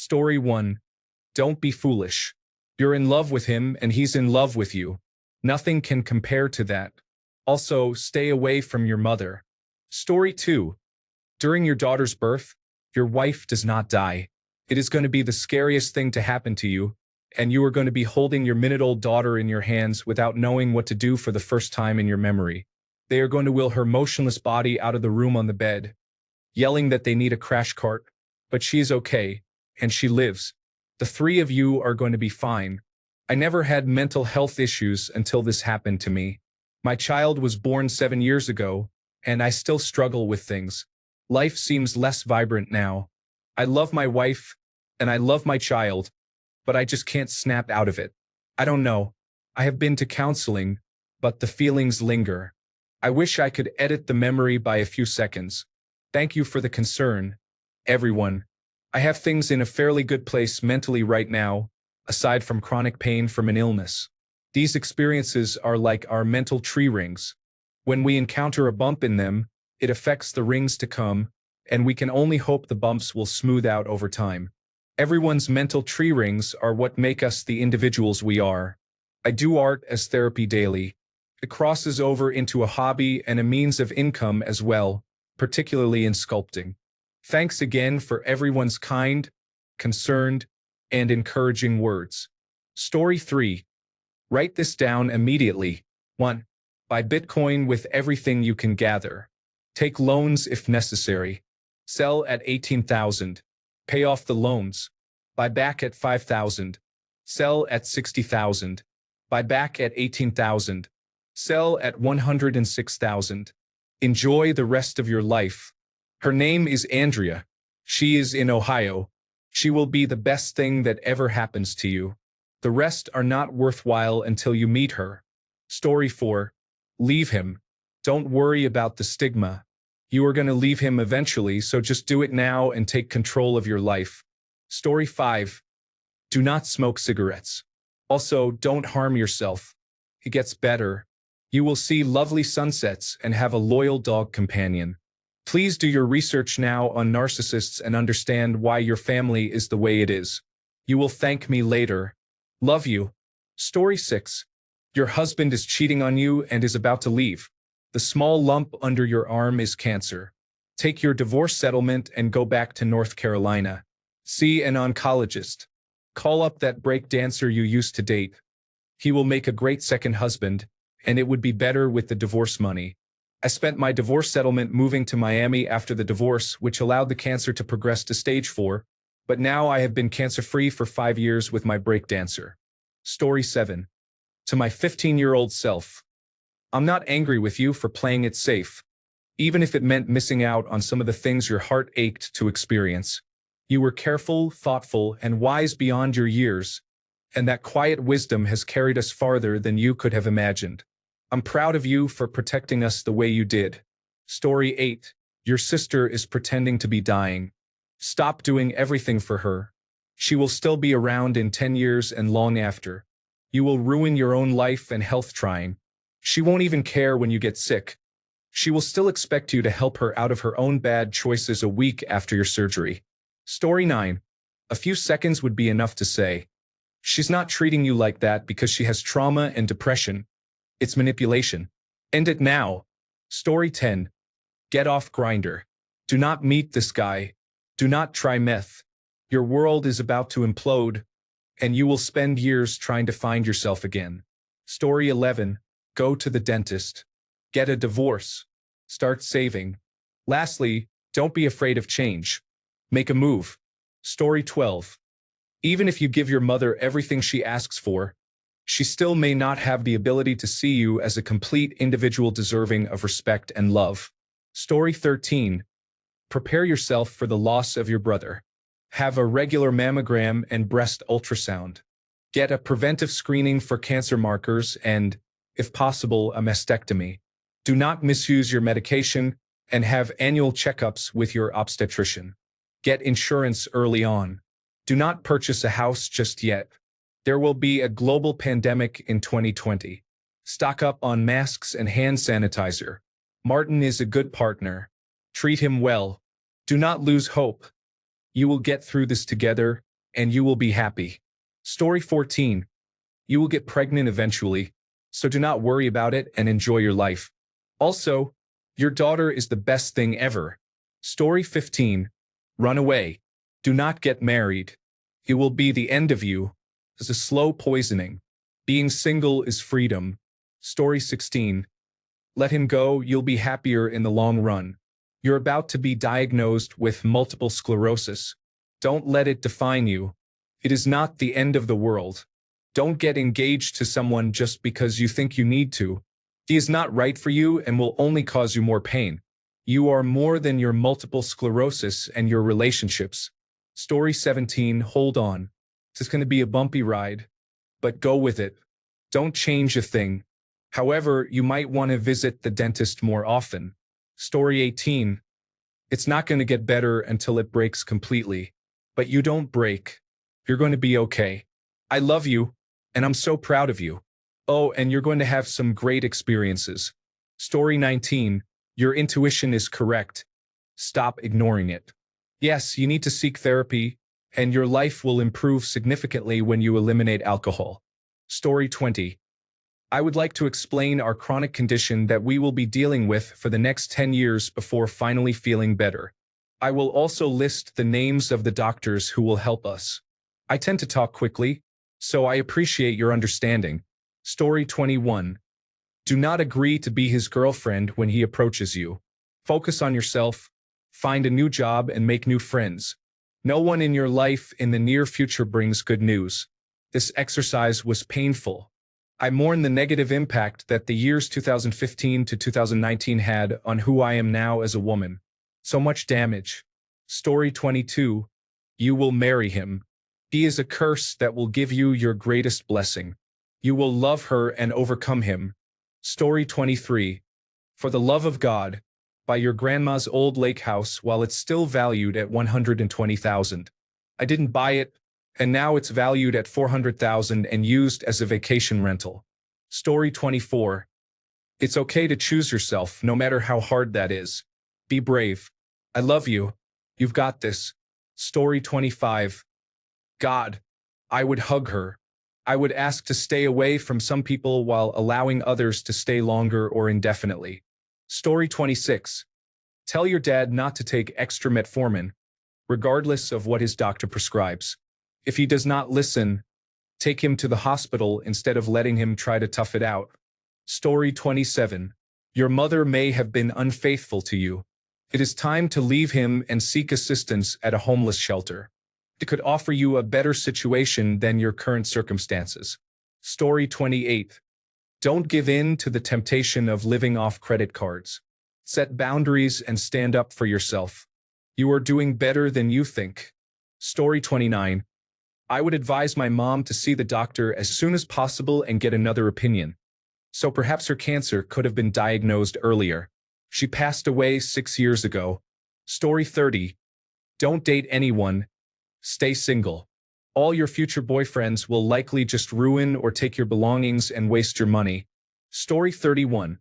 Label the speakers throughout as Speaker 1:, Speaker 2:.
Speaker 1: Story 1. Don't be foolish. You're in love with him and he's in love with you. Nothing can compare to that. Also, stay away from your mother. Story 2. During your daughter's birth, your wife does not die. It is going to be the scariest thing to happen to you, and you are going to be holding your minute-old daughter in your hands without knowing what to do for the first time in your memory. They are going to wheel her motionless body out of the room on the bed, yelling that they need a crash cart, but she is okay, and she lives. The three of you are going to be fine. I never had mental health issues until this happened to me. My child was born 7 years ago, and I still struggle with things. Life seems less vibrant now. I love my wife, and I love my child, but I just can't snap out of it. I don't know. I have been to counseling, but the feelings linger. I wish I could edit the memory by a few seconds. Thank you for the concern, everyone. I have things in a fairly good place mentally right now, aside from chronic pain from an illness. These experiences are like our mental tree rings. When we encounter a bump in them, it affects the rings to come, and we can only hope the bumps will smooth out over time. Everyone's mental tree rings are what make us the individuals we are. I do art as therapy daily. It crosses over into a hobby and a means of income as well, particularly in sculpting. Thanks again for everyone's kind, concerned, and encouraging words. Story 3. Write this down immediately. 1. Buy Bitcoin with everything you can gather. Take loans if necessary. Sell at 18,000. Pay off the loans. Buy back at 5,000. Sell at 60,000. Buy back at 18,000. Sell at 106,000. Enjoy the rest of your life. Her name is Andrea. She is in Ohio. She will be the best thing that ever happens to you. The rest are not worthwhile until you meet her. Story 4. Leave him. Don't worry about the stigma. You are going to leave him eventually, so just do it now and take control of your life. Story 5. Do not smoke cigarettes. Also, don't harm yourself. It gets better. You will see lovely sunsets and have a loyal dog companion. Please do your research now on narcissists and understand why your family is the way it is. You will thank me later. Love you. Story 6. Your husband is cheating on you and is about to leave. The small lump under your arm is cancer. Take your divorce settlement and go back to North Carolina. See an oncologist. Call up that break dancer you used to date. He will make a great second husband, and it would be better with the divorce money. I spent my divorce settlement moving to Miami after the divorce, which allowed the cancer to progress to stage 4, but now I have been cancer-free for 5 years with my break dancer. Story 7. To my 15-year-old self. I'm not angry with you for playing it safe, even if it meant missing out on some of the things your heart ached to experience. You were careful, thoughtful, and wise beyond your years, and that quiet wisdom has carried us farther than you could have imagined. I'm proud of you for protecting us the way you did. Story 8. Your sister is pretending to be dying. Stop doing everything for her. She will still be around in 10 years and long after. You will ruin your own life and health trying. She won't even care when you get sick. She will still expect you to help her out of her own bad choices a week after your surgery. Story 9. A few seconds would be enough to say. She's not treating you like that because she has trauma and depression. It's manipulation. End it now. Story 10. Get off Grindr. Do not meet this guy. Do not try meth. Your world is about to implode, and you will spend years trying to find yourself again. Story 11. Go to the dentist. Get a divorce. Start saving. Lastly, don't be afraid of change. Make a move. Story 12. Even if you give your mother everything she asks for, she still may not have the ability to see you as a complete individual deserving of respect and love. Story 13. Prepare yourself for the loss of your brother. Have a regular mammogram and breast ultrasound. Get a preventive screening for cancer markers and, if possible, a mastectomy. Do not misuse your medication and have annual checkups with your obstetrician. Get insurance early on. Do not purchase a house just yet. There will be a global pandemic in 2020. Stock up on masks and hand sanitizer. Martin is a good partner. Treat him well. Do not lose hope. You will get through this together, and you will be happy. Story 14. You will get pregnant eventually, so do not worry about it and enjoy your life. Also, your daughter is the best thing ever. Story 15. Run away. Do not get married. It will be the end of you. It's a slow poisoning. Being single is freedom. Story 16. Let him go, you'll be happier in the long run. You're about to be diagnosed with multiple sclerosis. Don't let it define you. It is not the end of the world. Don't get engaged to someone just because you think you need to. He is not right for you and will only cause you more pain. You are more than your multiple sclerosis and your relationships. Story 17, hold on. It's going to be a bumpy ride, but go with it. Don't change a thing. However, you might want to visit the dentist more often. Story 18. It's not going to get better until it breaks completely. But you don't break. You're going to be okay. I love you, and I'm so proud of you. Oh, and you're going to have some great experiences. Story 19. Your intuition is correct. Stop ignoring it. Yes, you need to seek therapy, and your life will improve significantly when you eliminate alcohol. Story 20. I would like to explain our chronic condition that we will be dealing with for the next 10 years before finally feeling better. I will also list the names of the doctors who will help us. I tend to talk quickly, so I appreciate your understanding. Story 21. Do not agree to be his girlfriend when he approaches you. Focus on yourself, find a new job, and make new friends. No one in your life in the near future brings good news. This exercise was painful. I mourn the negative impact that the years 2015 to 2019 had on who I am now as a woman. So much damage. Story 22. You will marry him. He is a curse that will give you your greatest blessing. You will love her and overcome him. Story 23. For the love of God, buy your grandma's old lake house while it's still valued at $120,000. I didn't buy it, and now it's valued at $400,000 and used as a vacation rental. Story 24. It's okay to choose yourself, no matter how hard that is. Be brave. I love you. You've got this. Story 25. God. I would hug her. I would ask to stay away from some people while allowing others to stay longer or indefinitely. Story 26. Tell your dad not to take extra metformin, regardless of what his doctor prescribes. If he does not listen, take him to the hospital instead of letting him try to tough it out. Story 27. Your mother may have been unfaithful to you. It is time to leave him and seek assistance at a homeless shelter. It could offer you a better situation than your current circumstances. Story 28. Don't give in to the temptation of living off credit cards. Set boundaries and stand up for yourself. You are doing better than you think. Story 29. I would advise my mom to see the doctor as soon as possible and get another opinion. So perhaps her cancer could have been diagnosed earlier. She passed away 6 years ago. Story 30. Don't date anyone. Stay single. All your future boyfriends will likely just ruin or take your belongings and waste your money. Story 31.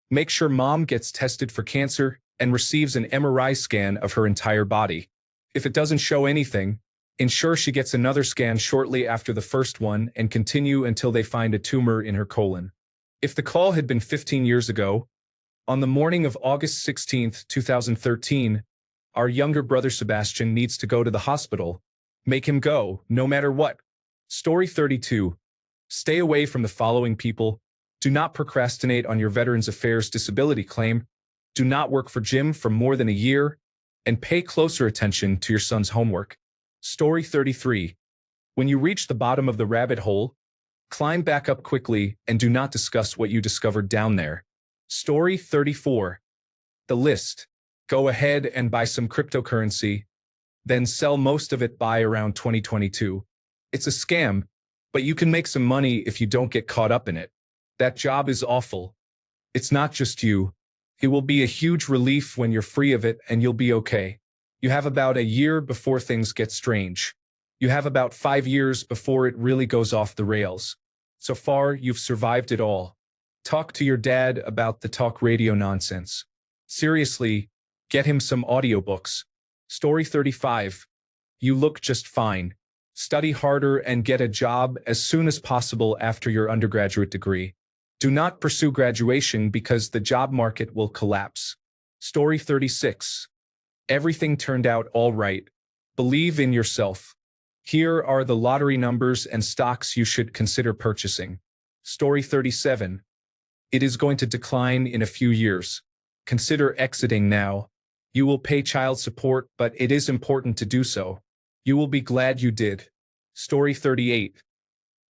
Speaker 1: Make sure mom gets tested for cancer and receives an MRI scan of her entire body. If it doesn't show anything, ensure she gets another scan shortly after the first one and continue until they find a tumor in her colon. If the call had been 15 years ago, on the morning of August 16, 2013, our younger brother Sebastian needs to go to the hospital. Make him go, no matter what. Story 32. Stay away from the following people. Do not procrastinate on your Veterans Affairs disability claim. Do not work for Jim for more than a year. And pay closer attention to your son's homework. Story 33. When you reach the bottom of the rabbit hole, climb back up quickly and do not discuss what you discovered down there. Story 34. The list. Go ahead and buy some cryptocurrency, then sell most of it by around 2022. It's a scam, but you can make some money if you don't get caught up in it. That job is awful. It's not just you. It will be a huge relief when you're free of it and you'll be okay. You have about a year before things get strange. You have about 5 years before it really goes off the rails. So far, you've survived it all. Talk to your dad about the talk radio nonsense. Seriously, get him some audiobooks. Story 35. You look just fine. Study harder and get a job as soon as possible after your undergraduate degree. Do not pursue graduation because the job market will collapse. Story 36. Everything turned out all right. Believe in yourself. Here are the lottery numbers and stocks you should consider purchasing. Story 37. It is going to decline in a few years. Consider exiting now. You will pay child support, but it is important to do so. You will be glad you did. Story 38.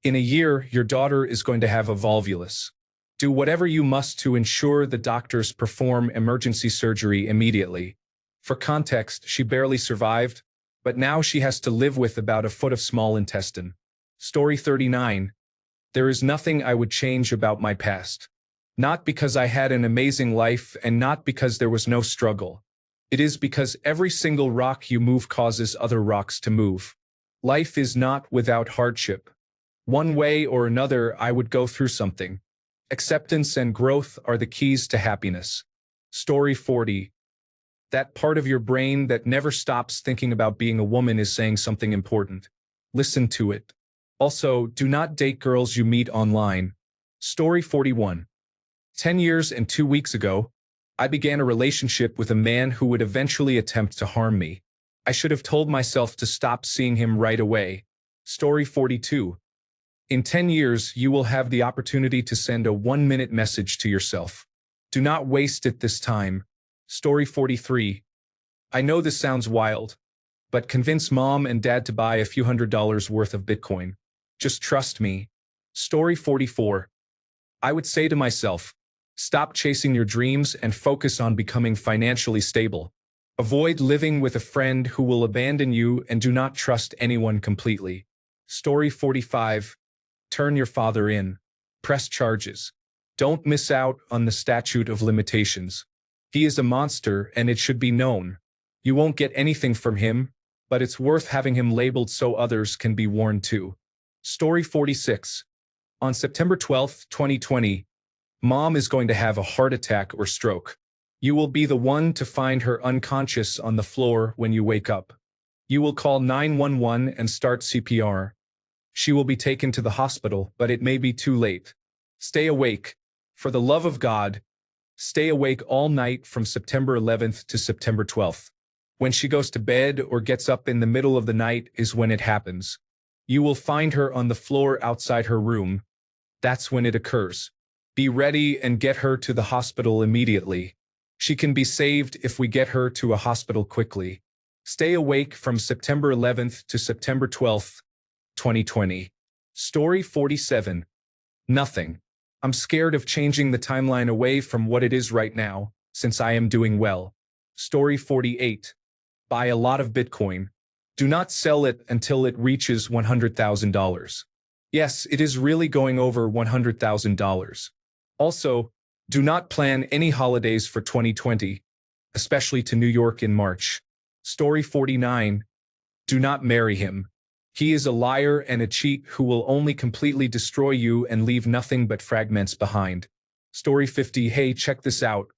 Speaker 1: In a year, your daughter is going to have a volvulus. Do whatever you must to ensure the doctors perform emergency surgery immediately. For context, she barely survived, but now she has to live with about a foot of small intestine. Story 39. There is nothing I would change about my past. Not because I had an amazing life and not because there was no struggle. It is because every single rock you move causes other rocks to move. Life is not without hardship. One way or another, I would go through something. Acceptance and growth are the keys to happiness. Story 40. That part of your brain that never stops thinking about being a woman is saying something important. Listen to it. Also, do not date girls you meet online. Story 41. 10 years and 2 weeks ago, I began a relationship with a man who would eventually attempt to harm me. I should have told myself to stop seeing him right away. Story 42. In 10 years, you will have the opportunity to send a 1-minute message to yourself. Do not waste it this time. Story 43. I know this sounds wild, but convince mom and dad to buy a few $100s worth of Bitcoin. Just trust me. Story 44. I would say to myself, stop chasing your dreams and focus on becoming financially stable. Avoid living with a friend who will abandon you and do not trust anyone completely. Story 45. Turn your father in. Press charges. Don't miss out on the statute of limitations. He is a monster and it should be known. You won't get anything from him, but it's worth having him labeled so others can be warned too. Story 46. On September 12, 2020, Mom is going to have a heart attack or stroke. You will be the one to find her unconscious on the floor when you wake up. You will call 911 and start CPR. She will be taken to the hospital, but it may be too late. Stay awake. For the love of God, stay awake all night from September 11th to September 12th. When she goes to bed or gets up in the middle of the night is when it happens. You will find her on the floor outside her room. That's when it occurs. Be ready and get her to the hospital immediately. She can be saved if we get her to a hospital quickly. Stay awake from September 11th to September 12th, 2020. Story 47. Nothing. I'm scared of changing the timeline away from what it is right now, since I am doing well. Story 48. Buy a lot of Bitcoin. Do not sell it until it reaches $100,000. Yes, it is really going over $100,000. Also, do not plan any holidays for 2020, especially to New York in March. Story 49. Do not marry him. He is a liar and a cheat who will only completely destroy you and leave nothing but fragments behind. Story 50. Hey, check this out.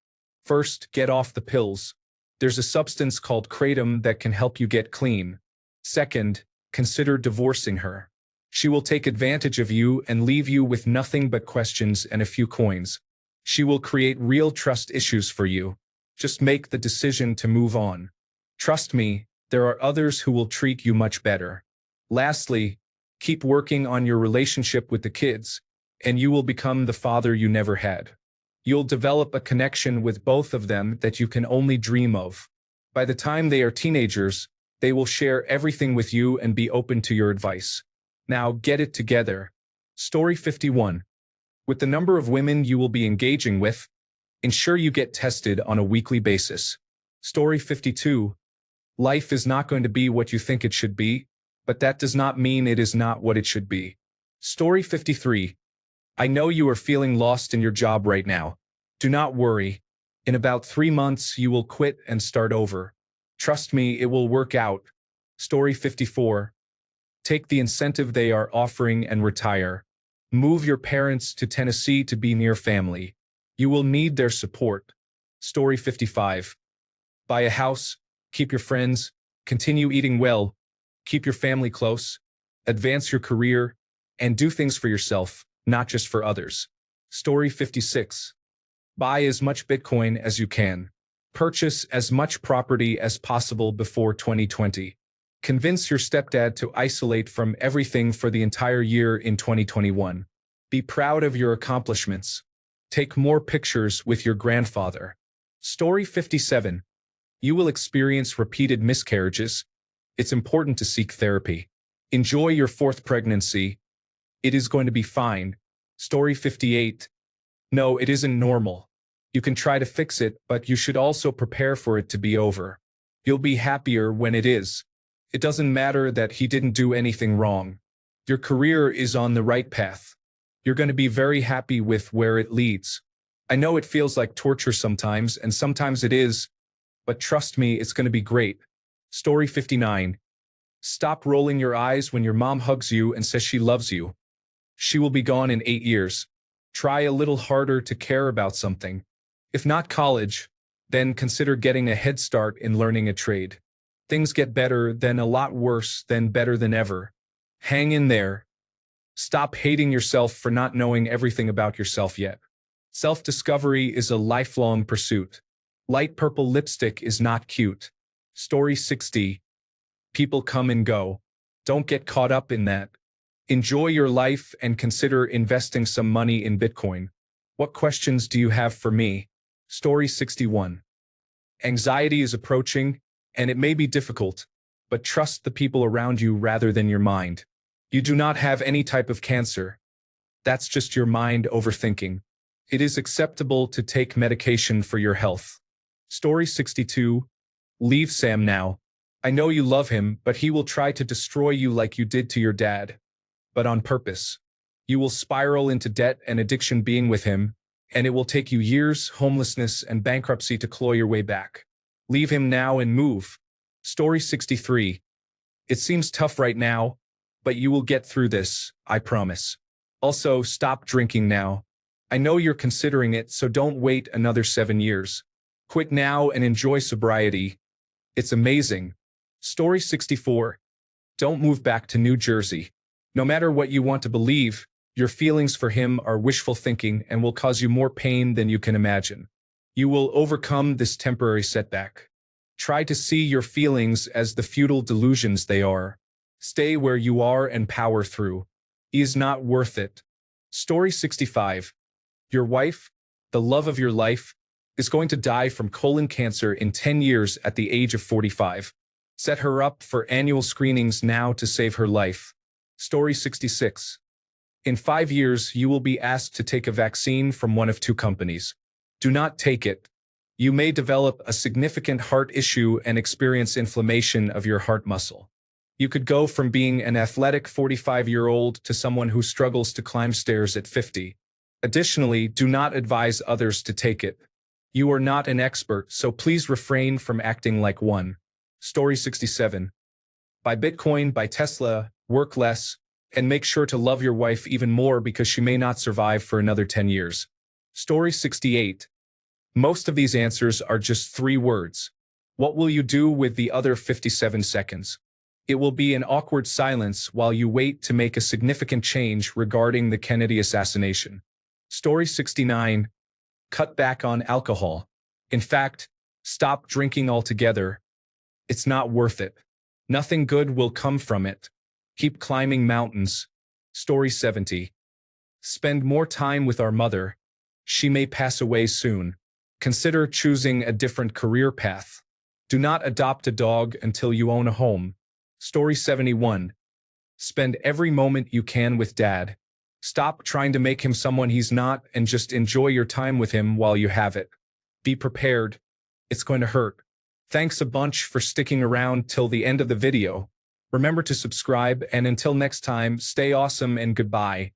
Speaker 1: First, get off the pills. There's a substance called kratom that can help you get clean. Second, consider divorcing her. She will take advantage of you and leave you with nothing but questions and a few coins. She will create real trust issues for you. Just make the decision to move on. Trust me, there are others who will treat you much better. Lastly, keep working on your relationship with the kids, and you will become the father you never had. You'll develop a connection with both of them that you can only dream of. By the time they are teenagers, they will share everything with you and be open to your advice. Now get it together. Story 51. With the number of women you will be engaging with, ensure you get tested on a weekly basis. Story 52. Life is not going to be what you think it should be, but that does not mean it is not what it should be. Story 53. I know you are feeling lost in your job right now. Do not worry. In about 3 months, you will quit and start over. Trust me, it will work out. Story 54. Take the incentive they are offering and retire. Move your parents to Tennessee to be near family. You will need their support. Story 55. Buy a house, keep your friends, continue eating well, keep your family close, advance your career, and do things for yourself, not just for others. Story 56. Buy as much Bitcoin as you can. Purchase as much property as possible before 2020. Convince your stepdad to isolate from everything for the entire year in 2021. Be proud of your accomplishments. Take more pictures with your grandfather. Story 57. You will experience repeated miscarriages. It's important to seek therapy. Enjoy your fourth pregnancy. It is going to be fine. Story 58. No, it isn't normal. You can try to fix it, but you should also prepare for it to be over. You'll be happier when it is. It doesn't matter that he didn't do anything wrong. Your career is on the right path. You're going to be very happy with where it leads. I know it feels like torture sometimes, and sometimes it is, but trust me, it's going to be great. Story 59. Stop rolling your eyes when your mom hugs you and says she loves you. She will be gone in 8 years. Try a little harder to care about something. If not college, then consider getting a head start in learning a trade. Things get better, then a lot worse, then better than ever. Hang in there. Stop hating yourself for not knowing everything about yourself yet. Self-discovery is a lifelong pursuit. Light purple lipstick is not cute. Story 60. People come and go. Don't get caught up in that. Enjoy your life and consider investing some money in Bitcoin. What questions do you have for me? Story 61. Anxiety is approaching, and it may be difficult, but trust the people around you rather than your mind. You do not have any type of cancer. That's just your mind overthinking. It is acceptable to take medication for your health. Story 62. Leave Sam now. I know you love him, but he will try to destroy you like you did to your dad. But on purpose. You will spiral into debt and addiction being with him, and it will take you years, homelessness, and bankruptcy to claw your way back. Leave him now and move. Story 63. It seems tough right now, but you will get through this, I promise. Also, stop drinking now. I know you're considering it, so don't wait another 7 years. Quit now and enjoy sobriety. It's amazing. Story 64. Don't move back to New Jersey. No matter what you want to believe, your feelings for him are wishful thinking and will cause you more pain than you can imagine. You will overcome this temporary setback. Try to see your feelings as the futile delusions they are. Stay where you are and power through. He is not worth it. Story 65. Your wife, the love of your life, is going to die from colon cancer in 10 years at the age of 45. Set her up for annual screenings now to save her life. Story 66. In 5 years, you will be asked to take a vaccine from one of 2 companies. Do not take it. You may develop a significant heart issue and experience inflammation of your heart muscle. You could go from being an athletic 45-year-old to someone who struggles to climb stairs at 50. Additionally, do not advise others to take it. You are not an expert, so please refrain from acting like one. Story 67. Buy Bitcoin, buy Tesla, work less, and make sure to love your wife even more because she may not survive for another 10 years. Story 68. Most of these answers are just 3 words. What will you do with the other 57 seconds? It will be an awkward silence while you wait to make a significant change regarding the Kennedy assassination. Story 69. Cut back on alcohol. In fact, stop drinking altogether. It's not worth it. Nothing good will come from it. Keep climbing mountains. Story 70. Spend more time with our mother. She may pass away soon. Consider choosing a different career path. Do not adopt a dog until you own a home. Story 71. Spend every moment you can with Dad. Stop trying to make him someone he's not and just enjoy your time with him while you have it. Be prepared. It's going to hurt. Thanks a bunch for sticking around till the end of the video. Remember to subscribe, and until next time, stay awesome and goodbye.